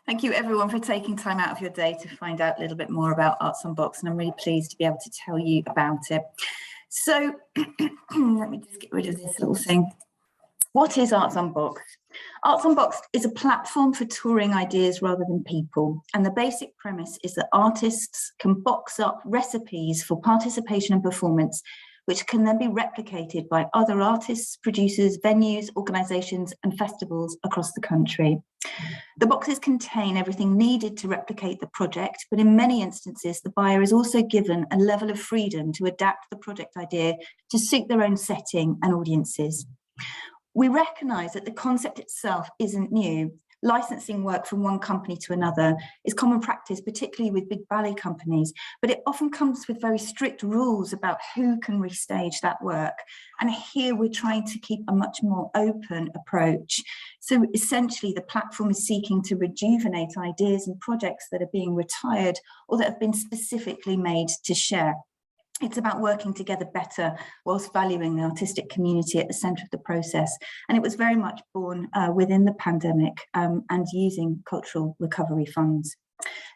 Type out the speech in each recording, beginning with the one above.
Thank you everyone for taking time out of your day to find out a little bit more about ArtsUnboxed, and I'm really pleased to be able to tell you about it. So let me just get rid of this little thing. What is ArtsUnboxed? ArtsUnboxed is a platform for touring ideas rather than people. And the basic premise is that artists can box up recipes for participation and performance, which can then be replicated by other artists, producers, venues, organisations and festivals across the country. The boxes contain everything needed to replicate the project, but in many instances, the buyer is also given a level of freedom to adapt the project idea to suit their own setting and audiences. We recognise that the concept itself isn't new. Licensing work from one company to another is common practice, particularly with big ballet companies, but it often comes with very strict rules about who can restage that work. And here we're trying to keep a much more open approach. So essentially the platform is seeking to rejuvenate ideas and projects that are being retired or that have been specifically made to share. It's about working together better whilst valuing the artistic community at the centre of the process. And it was very much born within the pandemic and using cultural recovery funds.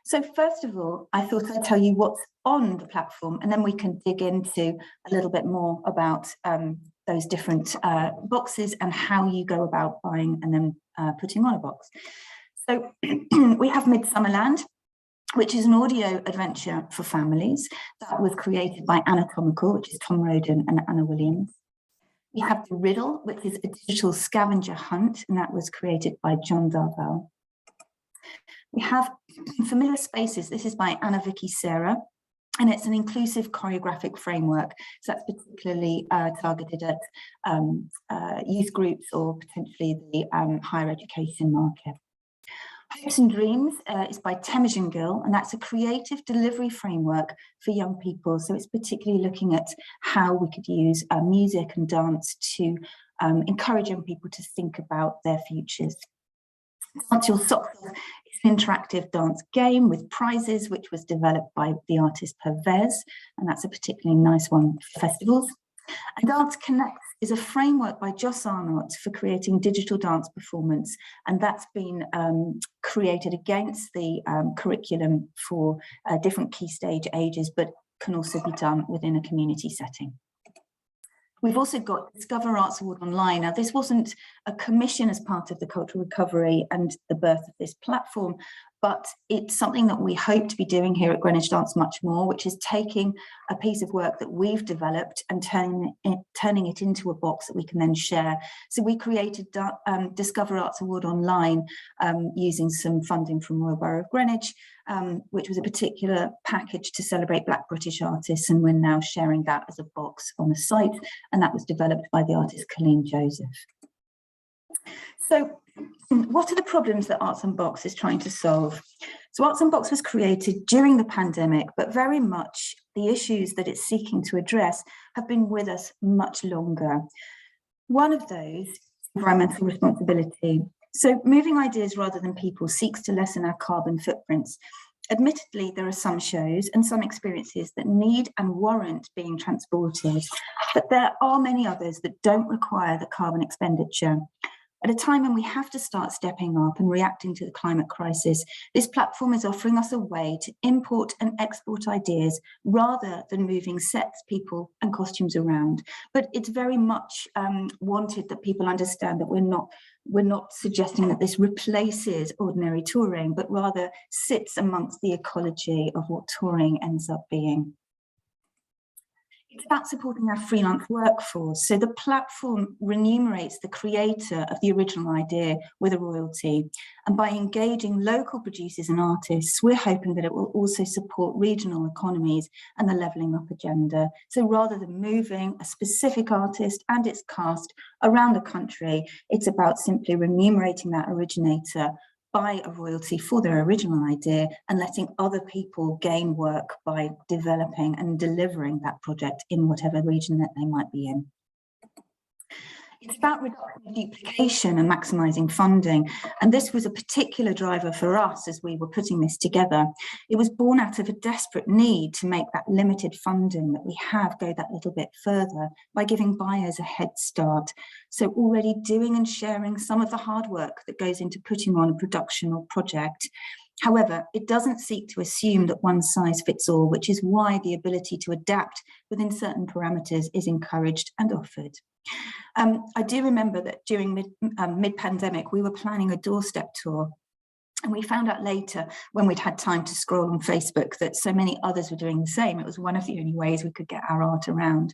So first of all, I thought I'd tell you what's on the platform, and then we can dig into a little bit more about those different boxes and how you go about buying and then putting on a box. So we have Midsummerland, which is an audio adventure for families that was created by Anatomical, which is Tom Roden and Anna Williams. We have The Riddle, which is a digital scavenger hunt, and that was created by John Darvell. We have Familiar Spaces. This is by Anna Vicky Sarah, and it's an inclusive choreographic framework. So that's particularly targeted at youth groups or potentially the higher education market. Hopes and Dreams is by Temujin Gill, and that's a creative delivery framework for young people. So it's particularly looking at how we could use music and dance to encourage young people to think about their futures. Dance Your Socks Off is an interactive dance game with prizes, which was developed by the artist Pervez, and that's a particularly nice one for festivals. And Dance Connects is a framework by Joss Arnott for creating digital dance performance, and that's been created against the curriculum for different key stage ages, but can also be done within a community setting. We've also got Discover Arts Award Online. Now, this wasn't a commission as part of the cultural recovery and the birth of this platform, but it's something that we hope to be doing here at Greenwich Dance much more, which is taking a piece of work that we've developed and turning it into a box that we can then share. So we created Discover Arts Award Online using some funding from Royal Borough of Greenwich, which was a particular package to celebrate Black British artists, and we're now sharing that as a box on the site, and that was developed by the artist Colleen Joseph. So what are the problems that ArtsUnboxed is trying to solve? So ArtsUnboxed was created during the pandemic, but very much the issues that it's seeking to address have been with us much longer. One of those is environmental responsibility. So moving ideas rather than people seeks to lessen our carbon footprints. Admittedly, there are some shows and some experiences that need and warrant being transported, but there are many others that don't require the carbon expenditure. At a time when we have to start stepping up and reacting to the climate crisis, this platform is offering us a way to import and export ideas rather than moving sets, people and costumes around. But it's very much wanted that people understand that we're not suggesting that this replaces ordinary touring, but rather sits amongst the ecology of what touring ends up being. It's about supporting our freelance workforce. So the platform remunerates the creator of the original idea with a royalty. And by engaging local producers and artists, we're hoping that it will also support regional economies and the levelling up agenda. So rather than moving a specific artist and its cast around the country, it's about simply remunerating that originator by a royalty for their original idea and letting other people gain work by developing and delivering that project in whatever region that they might be in. It's about reducing duplication and maximising funding. And this was a particular driver for us as we were putting this together. It was born out of a desperate need to make that limited funding that we have go that little bit further by giving buyers a head start. So already doing and sharing some of the hard work that goes into putting on a production or project. However, it doesn't seek to assume that one size fits all, which is why the ability to adapt within certain parameters is encouraged and offered. I do remember that during mid-pandemic, we were planning a doorstep tour. And we found out later, when we'd had time to scroll on Facebook, that so many others were doing the same. It was one of the only ways we could get our art around.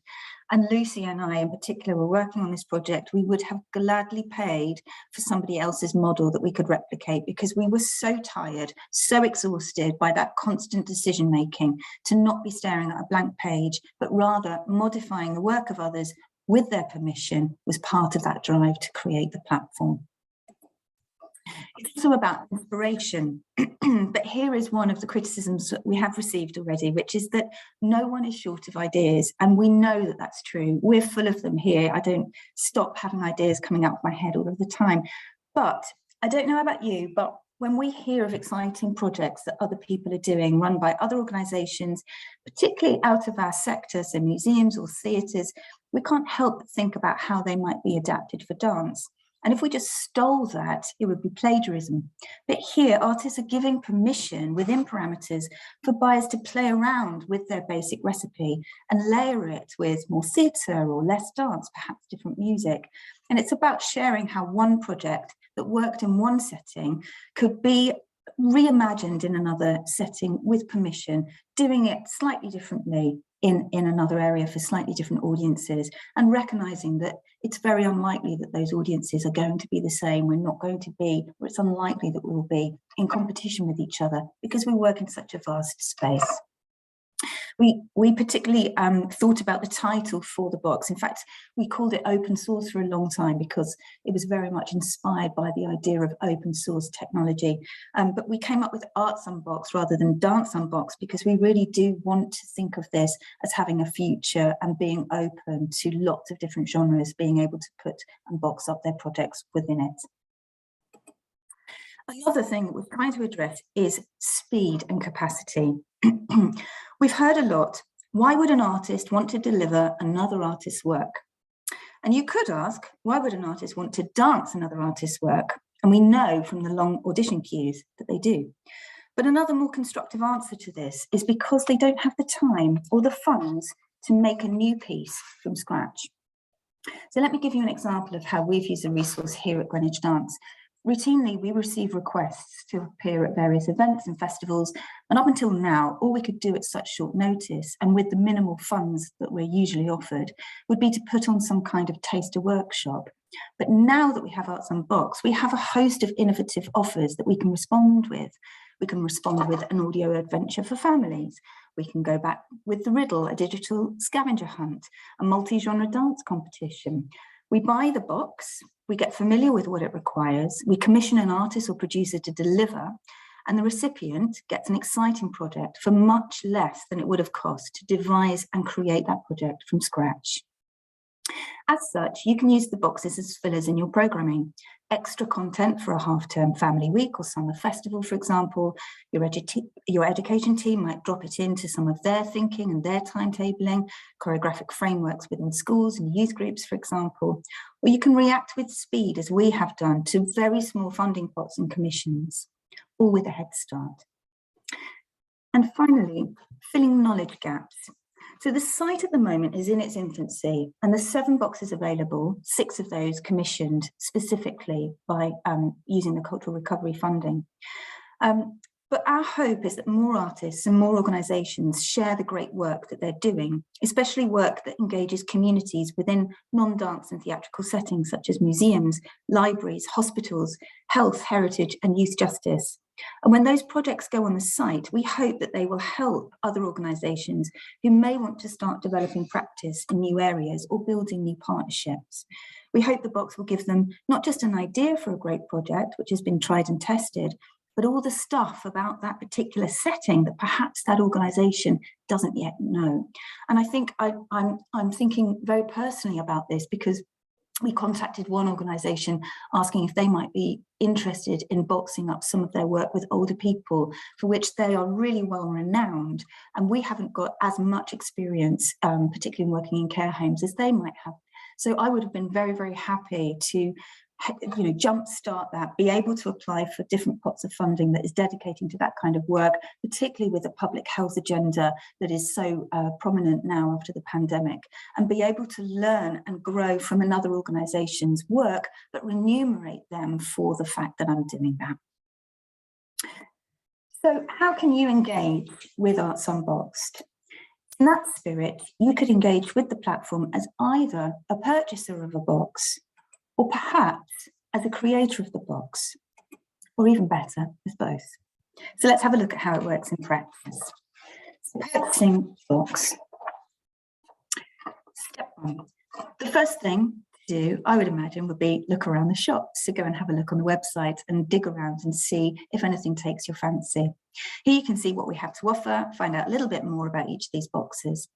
And Lucy and I in particular were working on this project. We would have gladly paid for somebody else's model that we could replicate, because we were so tired, so exhausted by that constant decision making, to not be staring at a blank page, but rather modifying the work of others with their permission was part of that drive to create the platform. It's also about inspiration, but here is one of the criticisms that we have received already, which is that no one is short of ideas, and we know that that's true. We're full of them here. I don't stop having ideas coming out of my head all of the time. But I don't know about you, but when we hear of exciting projects that other people are doing, run by other organisations, particularly out of our sector, so museums or theatres, we can't help but think about how they might be adapted for dance. And if we just stole that, it would be plagiarism. But here, artists are giving permission within parameters for buyers to play around with their basic recipe and layer it with more theatre or less dance, perhaps different music. And it's about sharing how one project that worked in one setting could be reimagined in another setting with permission, doing it slightly differently in another area for slightly different audiences, and recognising that it's very unlikely that those audiences are going to be the same. We're not going to be, or it's unlikely that we'll be in competition with each other, because we work in such a vast space. We particularly thought about the title for the box. In fact, we called it open source for a long time because it was very much inspired by the idea of open source technology. But we came up with ArtsUnboxed rather than Dance Unboxed, because we really do want to think of this as having a future and being open to lots of different genres, being able to put and box up their projects within it. Another thing that we're trying to address is speed and capacity. We've heard a lot, why would an artist want to deliver another artist's work? And you could ask, why would an artist want to dance another artist's work? And we know from the long audition queues that they do. But another more constructive answer to this is because they don't have the time or the funds to make a new piece from scratch. So let me give you an example of how we've used the resource here at Greenwich Dance. Routinely, we receive requests to appear at various events and festivals, and up until now, all we could do at such short notice and with the minimal funds that we're usually offered would be to put on some kind of taster workshop. But now that we have ArtsUnboxed, we have a host of innovative offers that we can respond with. We can respond with an audio adventure for families. We can go back with the riddle, a digital scavenger hunt, a multi-genre dance competition. We buy the box, we get familiar with what it requires, we commission an artist or producer to deliver, and the recipient gets an exciting project for much less than it would have cost to devise and create that project from scratch. As such, you can use the boxes as fillers in your programming. Extra content for a half-term family week or summer festival, for example. Your education team might drop it into some of their thinking and their timetabling, choreographic frameworks within schools and youth groups, for example. Or you can react with speed, as we have done, to very small funding pots and commissions, all with a head start. And finally, filling knowledge gaps. So the site at the moment is in its infancy, and the 7 boxes available, 6 of those commissioned specifically by using the cultural recovery funding. But our hope is that more artists and more organisations share the great work that they're doing, especially work that engages communities within non-dance and theatrical settings such as museums, libraries, hospitals, health, heritage and youth justice. And when those projects go on the site, we hope that they will help other organisations who may want to start developing practice in new areas or building new partnerships. We hope the box will give them not just an idea for a great project, which has been tried and tested, but all the stuff about that particular setting that perhaps that organisation doesn't yet know. And I think I'm thinking very personally about this because We contacted one organisation asking if they might be interested in boxing up some of their work with older people, for which they are really well renowned. And we haven't got as much experience, particularly in working in care homes, as they might have. So I would have been very, very happy to jumpstart that, be able to apply for different pots of funding that is dedicating to that kind of work, particularly with a public health agenda that is so prominent now after the pandemic, and be able to learn and grow from another organisation's work, but remunerate them for the fact that I'm doing that. So how can you engage with ArtsUnboxed? In that spirit, you could engage with the platform as either a purchaser of a box, or perhaps as a creator of the box, or even better, as both. So let's have a look at how it works in practice. So purchasing box. Step one. The first thing to do, I would imagine, would be look around the shops. So go and have a look on the website and dig around and see if anything takes your fancy. Here you can see what we have to offer, find out a little bit more about each of these boxes.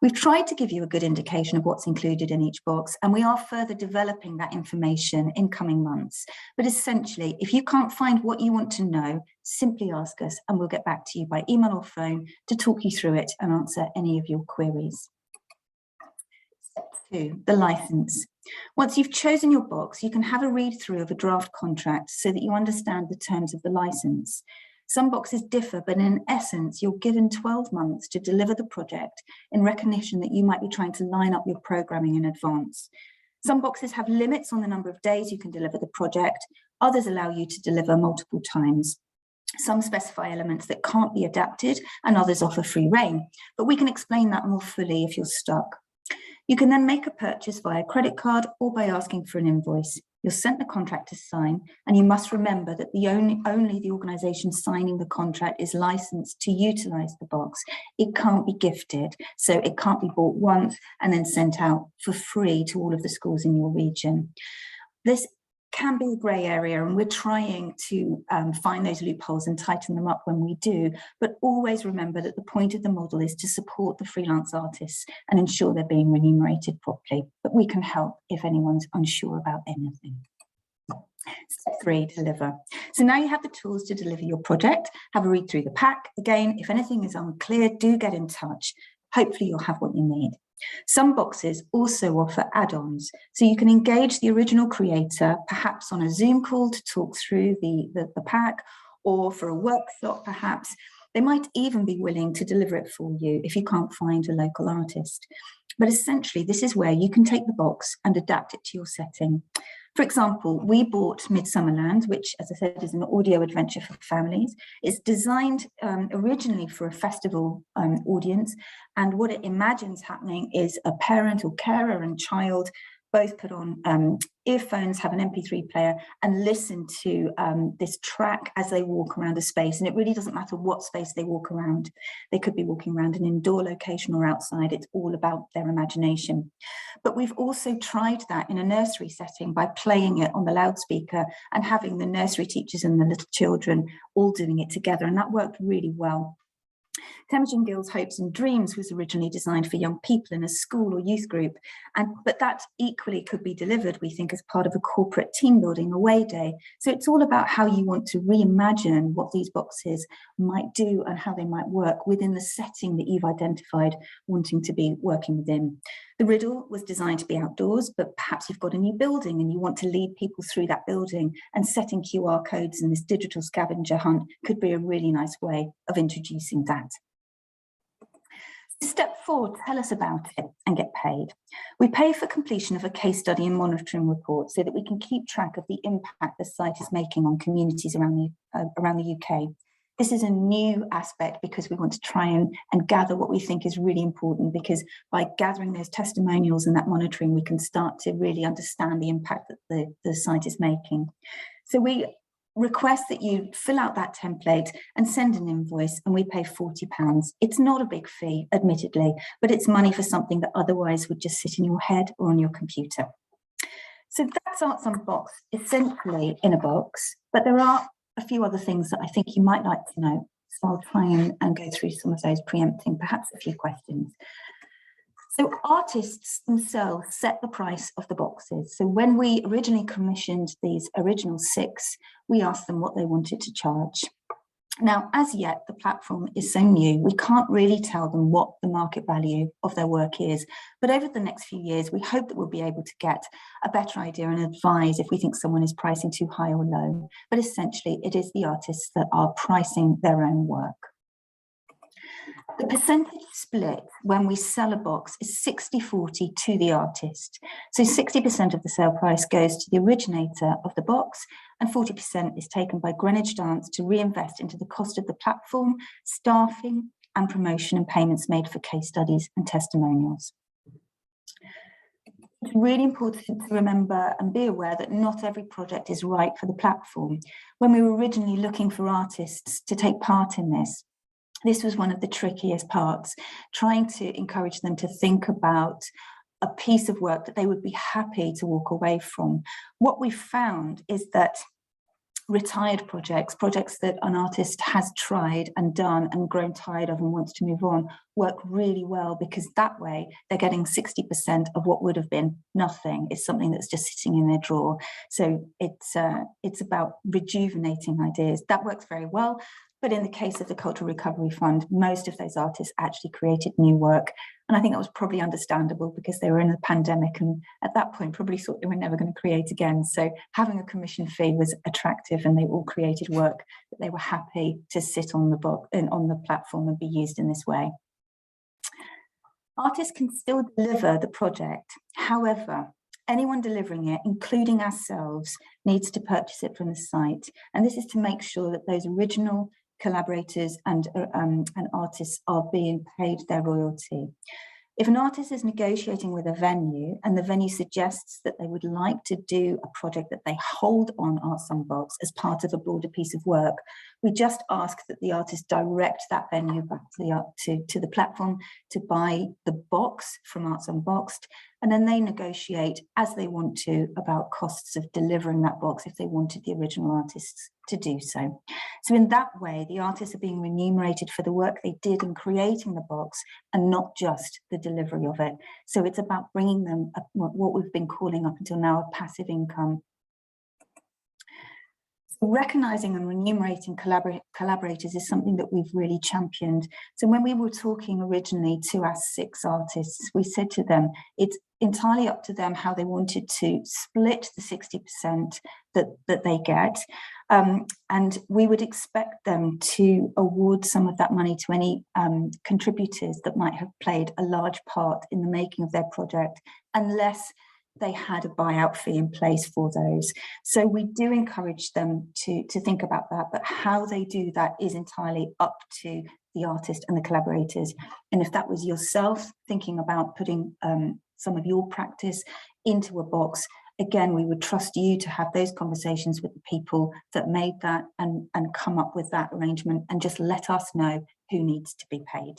We've tried to give you a good indication of what's included in each box, and we are further developing that information in coming months. But essentially, if you can't find what you want to know, simply ask us and we'll get back to you by email or phone to talk you through it and answer any of your queries. Step two, the license. Once you've chosen your box, you can have a read through of a draft contract so that you understand the terms of the license. Some boxes differ, but in essence, you're given 12 months to deliver the project in recognition that you might be trying to line up your programming in advance. Some boxes have limits on the number of days you can deliver the project. Others allow you to deliver multiple times. Some specify elements that can't be adapted, and others offer free rein, but we can explain that more fully if you're stuck. You can then make a purchase via credit card or by asking for an invoice. You're sent the contract to sign, and you must remember that only the organisation signing the contract is licensed to utilise the box. It can't be gifted, so it can't be bought once and then sent out for free to all of the schools in your region. This can be a grey area, and we're trying to find those loopholes and tighten them up when we do, but always remember that the point of the model is to support the freelance artists and ensure they're being remunerated properly, but we can help if anyone's unsure about anything. Step three, deliver. So now you have the tools to deliver your project. Have a read through the pack. Again, if anything is unclear, do get in touch. Hopefully you'll have what you need. Some boxes also offer add-ons, so you can engage the original creator, perhaps on a Zoom call to talk through the pack, or for a workshop perhaps. They might even be willing to deliver it for you if you can't find a local artist. But essentially, this is where you can take the box and adapt it to your setting. For example, we bought Midsummerland, which, as I said, is an audio adventure for families. It's designed originally for a festival audience, and what it imagines happening is a parent or carer and child both put on earphones, have an MP3 player, and listen to this track as they walk around a space. And it really doesn't matter what space they walk around. They could be walking around an indoor location or outside. It's all about their imagination. But we've also tried that in a nursery setting by playing it on the loudspeaker and having the nursery teachers and the little children all doing it together. And that worked really well. Temujin Gill's Hopes and Dreams was originally designed for young people in a school or youth group, but that equally could be delivered, we think, as part of a corporate team building away day. So it's all about how you want to reimagine what these boxes might do and how they might work within the setting that you've identified wanting to be working within. The riddle was designed to be outdoors, but perhaps you've got a new building and you want to lead people through that building, and setting QR codes in this digital scavenger hunt could be a really nice way of introducing that. Step 4, tell us about it and get paid. We pay for completion of a case study and monitoring report so that we can keep track of the impact the site is making on communities around the UK. This is a new aspect because we want to try and gather what we think is really important, because by gathering those testimonials and that monitoring, we can start to really understand the impact that the site is making. So we request that you fill out that template and send an invoice, and we pay £40. It's not a big fee, admittedly, but it's money for something that otherwise would just sit in your head or on your computer. So that's ArtsUnboxed, essentially in a box, but there are a few other things that I think you might like to know. So I'll try and go through some of those, preempting perhaps a few questions. So artists themselves set the price of the boxes. So when we originally commissioned these original 6, we asked them what they wanted to charge. Now, as yet, the platform is so new, we can't really tell them what the market value of their work is. But over the next few years, we hope that we'll be able to get a better idea and advise if we think someone is pricing too high or low. But essentially, it is the artists that are pricing their own work. The percentage split when we sell a box is 60-40 to the artist. So 60% of the sale price goes to the originator of the box, and 40% is taken by Greenwich Dance to reinvest into the cost of the platform, staffing, and promotion and payments made for case studies and testimonials. It's really important to remember and be aware that not every project is right for the platform. When we were originally looking for artists to take part in this was one of the trickiest parts, trying to encourage them to think about a piece of work that they would be happy to walk away from. What we found is that retired projects that an artist has tried and done and grown tired of and wants to move on, work really well, because that way they're getting 60% of what would have been nothing. It's something that's just sitting in their drawer. So it's about rejuvenating ideas. That works very well. But in the case of the Cultural Recovery Fund, most of those artists actually created new work. And I think that was probably understandable because they were in a pandemic and at that point probably thought they were never going to create again. So having a commission fee was attractive, and they all created work that they were happy to sit on the book and on the platform and be used in this way. Artists can still deliver the project. However, anyone delivering it, including ourselves, needs to purchase it from the site. And this is to make sure that those original collaborators and artists are being paid their royalty. If an artist is negotiating with a venue and the venue suggests that they would like to do a project that they hold on ArtsUnboxed as part of a broader piece of work, we just ask that the artist direct that venue back to the platform to buy the box from ArtsUnboxed, and then they negotiate as they want to about costs of delivering that box if they wanted the original artists to do so. So in that way, the artists are being remunerated for the work they did in creating the box and not just the delivery of it. So it's about bringing them what we've been calling up until now a passive income. So recognizing and remunerating collaborators is something that we've really championed. So when we were talking originally to our 6 artists, we said to them, it's entirely up to them how they wanted to split the 60% that they get. And we would expect them to award some of that money to any contributors that might have played a large part in the making of their project, unless they had a buyout fee in place for those. So we do encourage them to think about that, but how they do that is entirely up to the artist and the collaborators. And if that was yourself thinking about putting some of your practice into a box, again, we would trust you to have those conversations with the people that made that and come up with that arrangement, and just let us know who needs to be paid.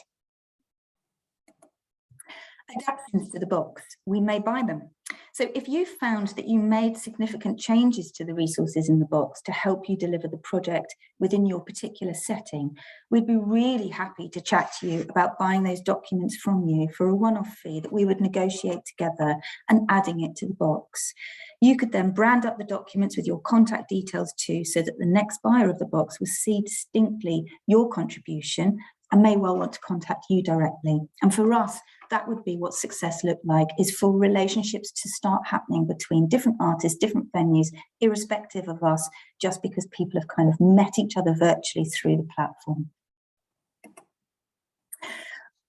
Adaptations to the box, we may buy them. So if you found that you made significant changes to the resources in the box to help you deliver the project within your particular setting, we'd be really happy to chat to you about buying those documents from you for a one-off fee that we would negotiate together and adding it to the box. You could then brand up the documents with your contact details too, so that the next buyer of the box will see distinctly your contribution and may well want to contact you directly. And for us, that would be what success looked like, is for relationships to start happening between different artists, different venues, irrespective of us, just because people have kind of met each other virtually through the platform.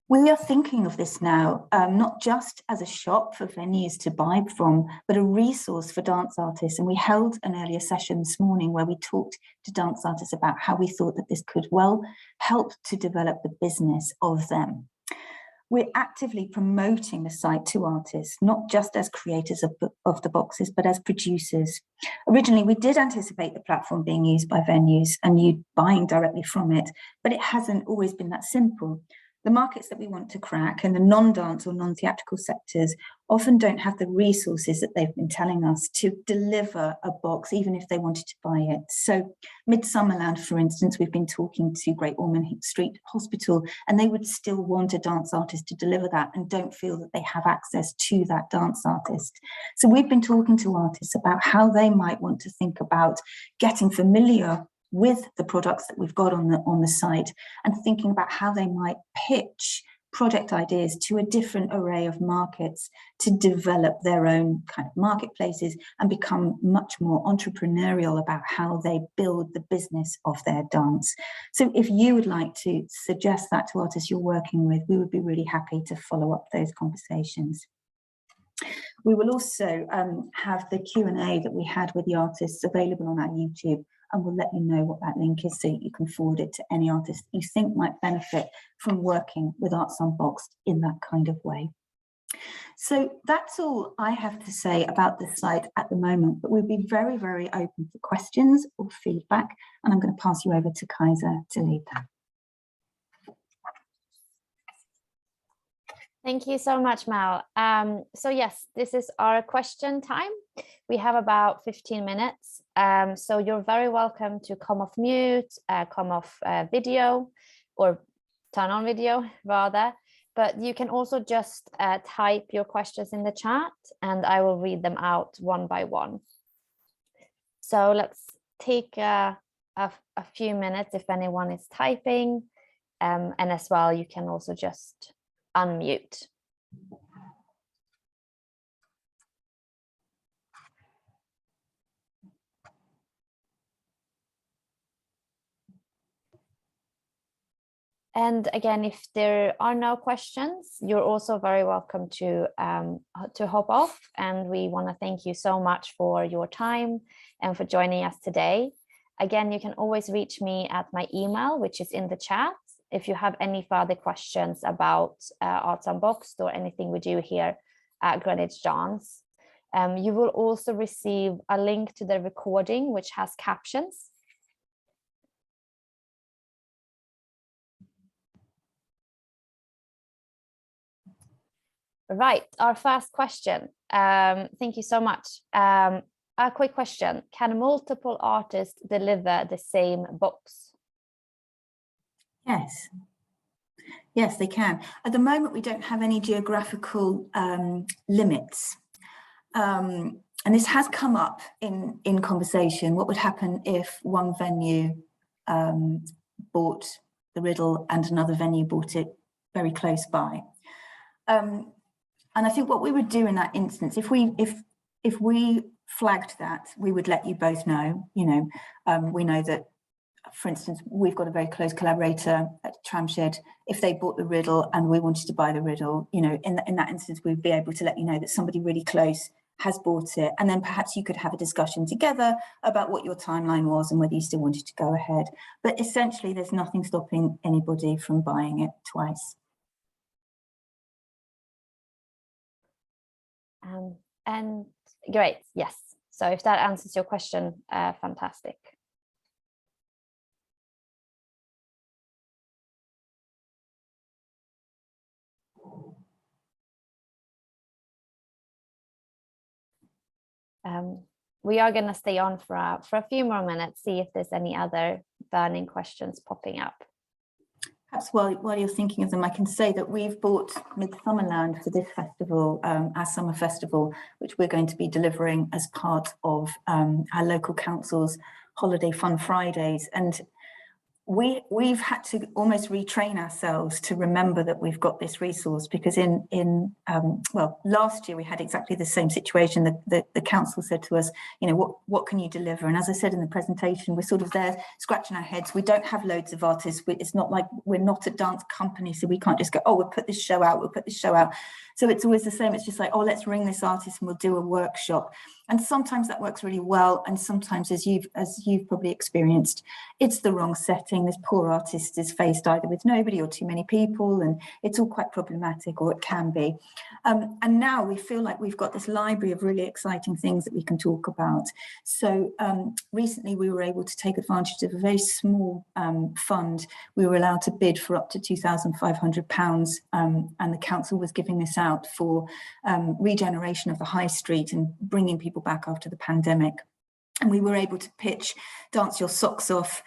We are thinking of this now, not just as a shop for venues to buy from, but a resource for dance artists. And we held an earlier session this morning where we talked to dance artists about how we thought that this could well help to develop the business of them. We're actively promoting the site to artists, not just as creators of the boxes, but as producers. Originally, we did anticipate the platform being used by venues and you buying directly from it, but it hasn't always been that simple. The markets that we want to crack and the non-dance or non-theatrical sectors often don't have the resources that they've been telling us to deliver a box, even if they wanted to buy it. So Midsummerland, for instance, we've been talking to Great Ormond Street Hospital, and they would still want a dance artist to deliver that and don't feel that they have access to that dance artist. So we've been talking to artists about how they might want to think about getting familiar with the products that we've got on the site, and thinking about how they might pitch project ideas to a different array of markets to develop their own kind of marketplaces and become much more entrepreneurial about how they build the business of their dance. So if you would like to suggest that to artists you're working with, we would be really happy to follow up those conversations. We will also have the Q&A that we had with the artists available on our YouTube, and we'll let you know what that link is so you can forward it to any artist you think might benefit from working with ArtsUnboxed in that kind of way. So that's all I have to say about this site at the moment, but we'll be very, very open for questions or feedback, and I'm going to pass you over to Kajsa to lead that. Thank you so much, Mel. So yes, this is our question time. We have about 15 minutes. So you're very welcome to come off mute, come off video, or turn on video rather. But you can also just type your questions in the chat and I will read them out one by one. So let's take a few minutes if anyone is typing. And as well, you can also just unmute. And again, if there are no questions, you're also very welcome to hop off. And we want to thank you so much for your time and for joining us today. Again, you can always reach me at my email, which is in the chat, if you have any further questions about ArtsUnboxed or anything we do here at Greenwich Dance. You will also receive a link to the recording, which has captions. Right, our first question. Thank you so much. A quick question. Can multiple artists deliver the same box? Yes. Yes, they can. At the moment, we don't have any geographical limits. And this has come up in conversation. What would happen if one venue bought the riddle and another venue bought it very close by? And I think what we would do in that instance, if we flagged that, we would let you both know. You know, we know that, for instance, we've got a very close collaborator at Tramshed. If they bought the riddle and we wanted to buy the riddle, you know, in that instance, we'd be able to let you know that somebody really close has bought it. And then perhaps you could have a discussion together about what your timeline was and whether you still wanted to go ahead. But essentially, there's nothing stopping anybody from buying it twice. And great, yes. So if that answers your question, fantastic. We are going to stay on for a few more minutes, see if there's any other burning questions popping up. Perhaps while you're thinking of them, I can say that we've bought Midsummerland for this festival, our summer festival, which we're going to be delivering as part of our local council's Holiday Fun Fridays. And we've had to almost retrain ourselves to remember that we've got this resource, because well, last year we had exactly the same situation. The council said to us, you know, what can you deliver? And as I said in the presentation, we're sort of there scratching our heads. We don't have loads of artists. It's not like we're not a dance company, so we can't just go, oh, we'll put this show out, we'll put this show out. So it's always the same. It's just like, oh, let's ring this artist and we'll do a workshop. And sometimes that works really well. And sometimes, as you've probably experienced, it's the wrong setting. This poor artist is faced either with nobody or too many people, and it's all quite problematic, or it can be. And now we feel like we've got this library of really exciting things that we can talk about. So recently we were able to take advantage of a very small fund. We were allowed to bid for up to £2,500, and the council was giving this out out for regeneration of the high street and bringing people back after the pandemic. And we were able to pitch Dance Your Socks Off.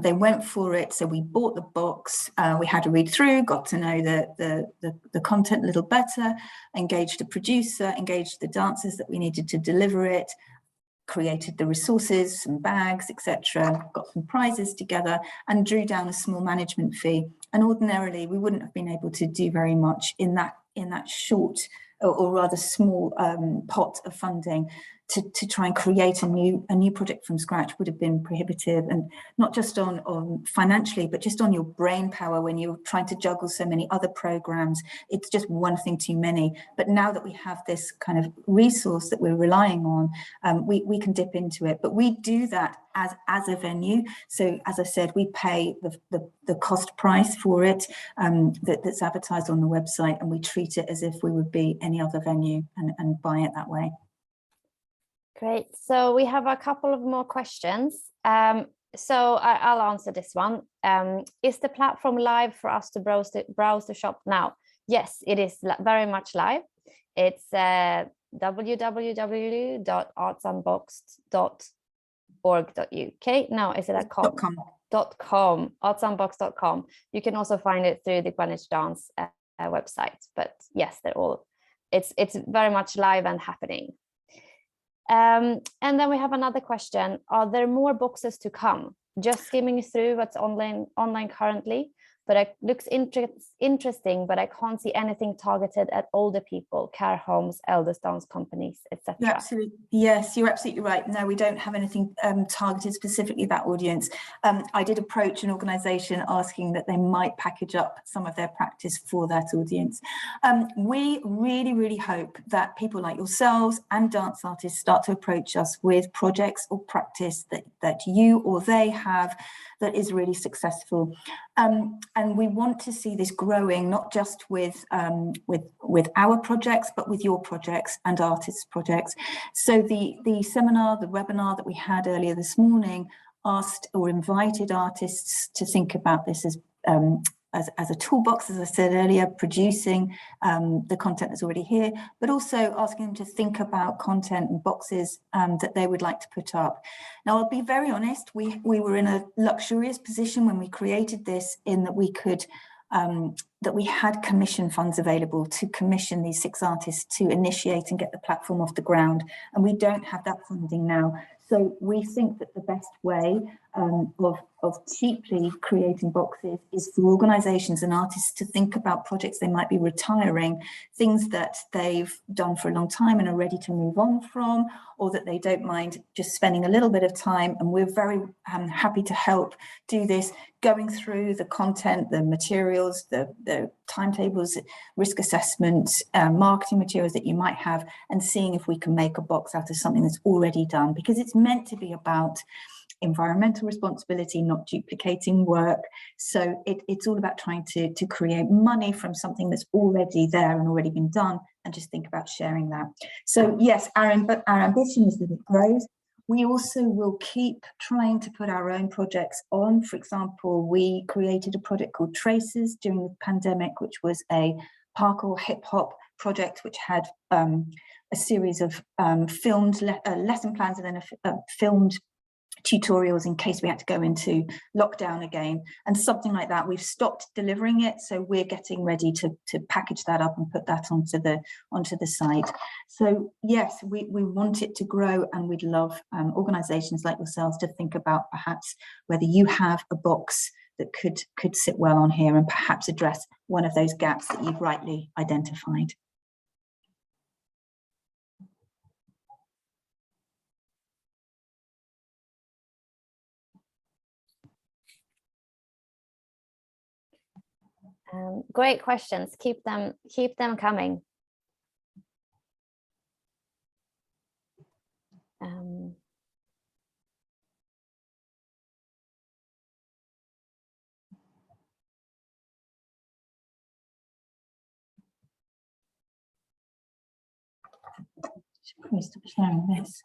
They went for it, so we bought the box. We had to read through, got to know the content a little better, engaged a producer, engaged the dancers that we needed to deliver it, created the resources, some bags, etc., got some prizes together and drew down a small management fee. And ordinarily, we wouldn't have been able to do very much in that short or rather small pot of funding. To try and create a new project from scratch would have been prohibitive, and not just on financially, but just on your brain power when you're trying to juggle so many other programs. It's just one thing too many. But now that we have this kind of resource that we're relying on, we can dip into it. But we do that as a venue. So as I said, we pay the cost price for it that's advertised on the website, and we treat it as if we would be any other venue and buy it that way. Great. So we have a couple of more questions. So I'll answer this one. Is the platform live for us to browse the shop now? Yes, it is very much live. It's www.artsunboxed.org.uk. No, is it at .com? Artsunboxed.com. You can also find it through the Greenwich Dance website. But yes, they're all. It's very much live and happening. And then we have another question. Are there more boxes to come? Just skimming through what's online currently, but it looks interesting, but I can't see anything targeted at older people, care homes, elders dance companies, etc. Yes, you're absolutely right. No, we don't have anything targeted specifically that audience. I did approach an organisation asking that they might package up some of their practice for that audience. We really, really hope that people like yourselves and dance artists start to approach us with projects or practice that you or they have that is really successful. And we want to see this growing, not just with our projects, but with your projects and artists' projects. So the seminar, the webinar that we had earlier this morning asked or invited artists to think about this as a toolbox, as I said earlier, producing the content that's already here, but also asking them to think about content and boxes that they would like to put up. Now, I'll be very honest, we were in a luxurious position when we created this, in that we could that we had commission funds available to commission these 6 artists to initiate and get the platform off the ground, and we don't have that funding now. So we think that the best way of cheaply creating boxes is for organisations and artists to think about projects they might be retiring, things that they've done for a long time and are ready to move on from, or that they don't mind just spending a little bit of time. And we're very happy to help do this, going through the content, the materials, the timetables, risk assessments, marketing materials that you might have, and seeing if we can make a box out of something that's already done, because it's meant to be about environmental responsibility, not duplicating work. So it's all about trying to create money from something that's already there and already been done, and just think about sharing that. So yes, our ambition is that it grows. We also will keep trying to put our own projects on. For example, we created a project called Traces during the pandemic, which was a parkour hip hop project, which had a series of filmed lesson plans and then filmed tutorials in case we had to go into lockdown again, and something like that. We've stopped delivering it, so we're getting ready to package that up and put that onto the site. So yes, we want it to grow, and we'd love organisations like yourselves to think about perhaps whether you have a box that could sit well on here and perhaps address one of those gaps that you've rightly identified. Great questions. Keep them coming. Should probably stop sharing this.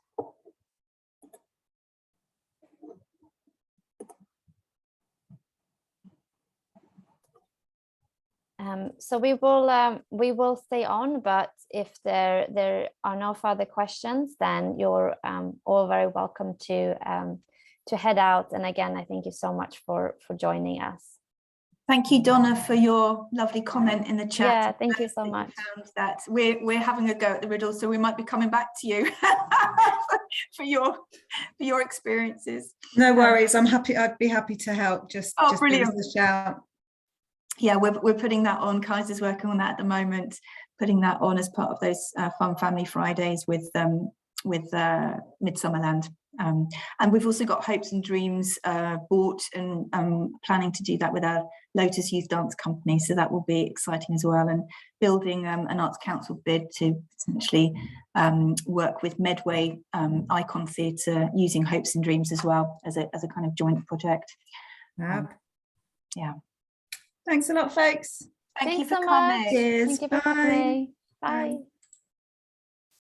So we will stay on, but if there are no further questions, then you're all very welcome to head out. And again, I thank you so much for joining us. Thank you, Donna, for your lovely comment in the chat. Yeah, thank you so much. Found that we're having a go at the riddle, so we might be coming back to you for your experiences. No worries. I'd be happy to help. Just brilliant. Give us a shout. Yeah, we're putting that on. Kajsa's working on that at the moment, putting that on as part of those Fun Family Fridays with Midsummerland. And we've also got Hopes and Dreams bought, and planning to do that with our Lotus Youth Dance Company, so that will be exciting as well, and building an Arts Council bid to potentially work with Medway Icon Theatre using Hopes and Dreams as well as a kind of joint project. Yeah. Yeah. Thanks a lot, folks. Thank you Thanks for so coming. much. Cheers. Thank you for Bye. coming. Bye. Bye.